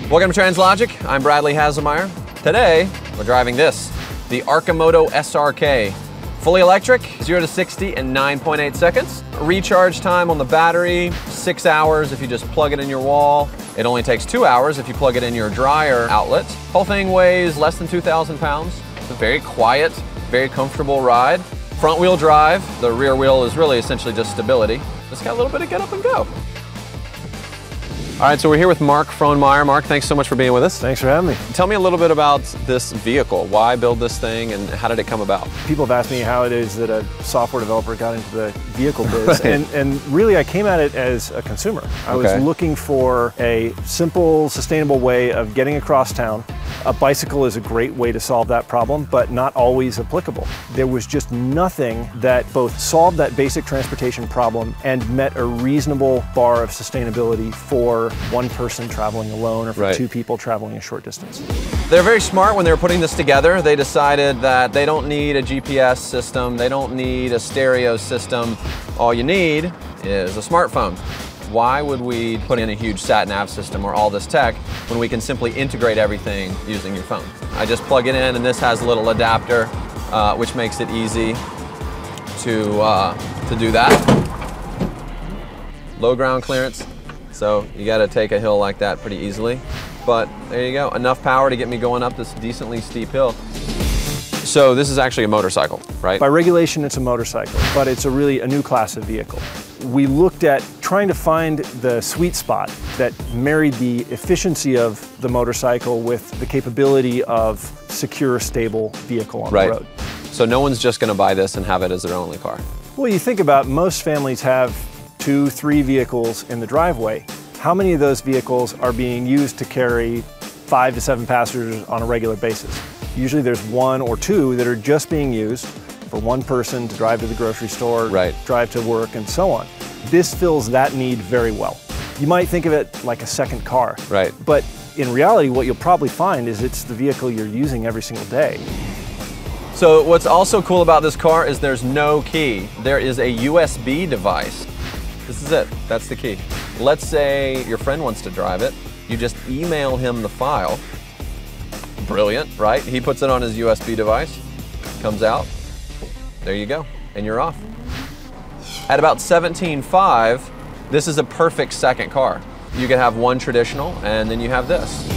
Welcome to Translogic. I'm Bradley Haselmeyer. Today, we're driving this, the Arcimoto SRK. Fully electric, 0 to 60 in 9.8 seconds. Recharge time on the battery, 6 hours if you just plug it in your wall. It only takes 2 hours if you plug it in your dryer outlet. Whole thing weighs less than 2,000 pounds. It's a very quiet, very comfortable ride. Front wheel drive, the rear wheel is really essentially just stability. It's got a little bit of get up and go. All right, so we're here with Mark Frohnmeyer. Mark, thanks so much for being with us. Thanks for having me. Tell me a little bit about this vehicle. Why build this thing and how did it come about? People have asked me how it is that a software developer got into the vehicle biz. Right. And really I came at it as a consumer. I was looking for a simple, sustainable way of getting across town. A bicycle is a great way to solve that problem, but not always applicable. There was just nothing that both solved that basic transportation problem and met a reasonable bar of sustainability for one person traveling alone or for two people traveling a short distance. They're very smart when they were putting this together. They decided that they don't need a GPS system, they don't need a stereo system. All you need is a smartphone. Why would we put in a huge sat-nav system or all this tech when we can simply integrate everything using your phone? I just plug it in and this has a little adapter which makes it easy to do that. Low ground clearance, so you got to take a hill like that pretty easily. But there you go, enough power to get me going up this decently steep hill. So this is actually a motorcycle, right? By regulation, it's a motorcycle, but it's really a new class of vehicle. We looked at trying to find the sweet spot that married the efficiency of the motorcycle with the capability of secure, stable vehicle on the road. So no one's just going to buy this and have it as their only car. Well, you think about most families have 2, 3 vehicles in the driveway. How many of those vehicles are being used to carry 5 to 7 passengers on a regular basis? Usually there's 1 or 2 that are just being used for one person to drive to the grocery store, drive to work, and so on. This fills that need very well. You might think of it like a second car, but in reality, what you'll probably find is it's the vehicle you're using every single day. So what's also cool about this car is there's no key. There is a USB device. This is it, that's the key. Let's say your friend wants to drive it. You just email him the file. Brilliant, right? He puts it on his USB device, comes out, there you go, and you're off. At about 17.5, this is a perfect second car. You can have one traditional, and then you have this.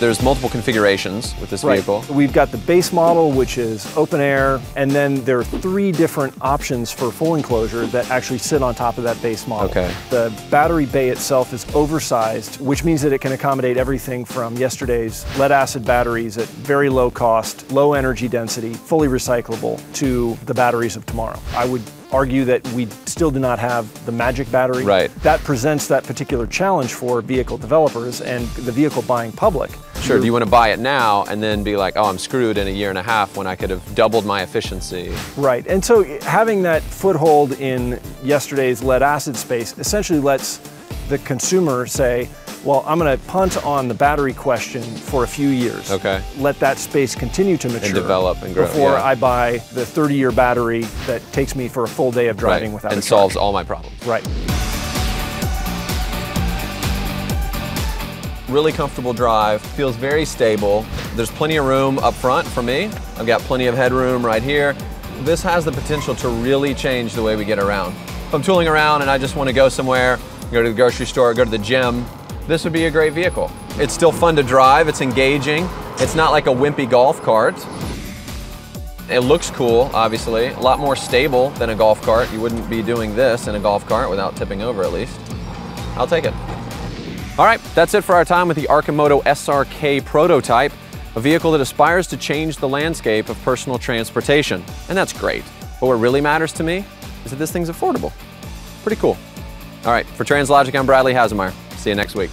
There's multiple configurations with this vehicle. We've got the base model, which is open air, and then there are 3 different options for full enclosure that actually sit on top of that base model. The battery bay itself is oversized, which means that it can accommodate everything from yesterday's lead-acid batteries at very low cost, low energy density, fully recyclable, to the batteries of tomorrow. I would argue that we still do not have the magic battery. That presents that particular challenge for vehicle developers and the vehicle buying public. Sure, do you want to buy it now and then be like, oh, I'm screwed in a year and a half when I could have doubled my efficiency? Right, and so having that foothold in yesterday's lead-acid space essentially lets the consumer say, well, I'm going to punt on the battery question for a few years. Let that space continue to mature. And develop and grow. Before I buy the 30-year battery that takes me for a full day of driving without a charge. And solves all my problems. Really comfortable drive, feels very stable. There's plenty of room up front for me. I've got plenty of headroom right here. This has the potential to really change the way we get around. If I'm tooling around and I just want to go somewhere, go to the grocery store, go to the gym, this would be a great vehicle. It's still fun to drive, it's engaging. It's not like a wimpy golf cart. It looks cool, obviously. A lot more stable than a golf cart. You wouldn't be doing this in a golf cart without tipping over at least. I'll take it. All right, that's it for our time with the Arcimoto SRK prototype, a vehicle that aspires to change the landscape of personal transportation. And that's great. But what really matters to me is that this thing's affordable. Pretty cool. All right, for Translogic, I'm Bradley Haselmeyer. See you next week.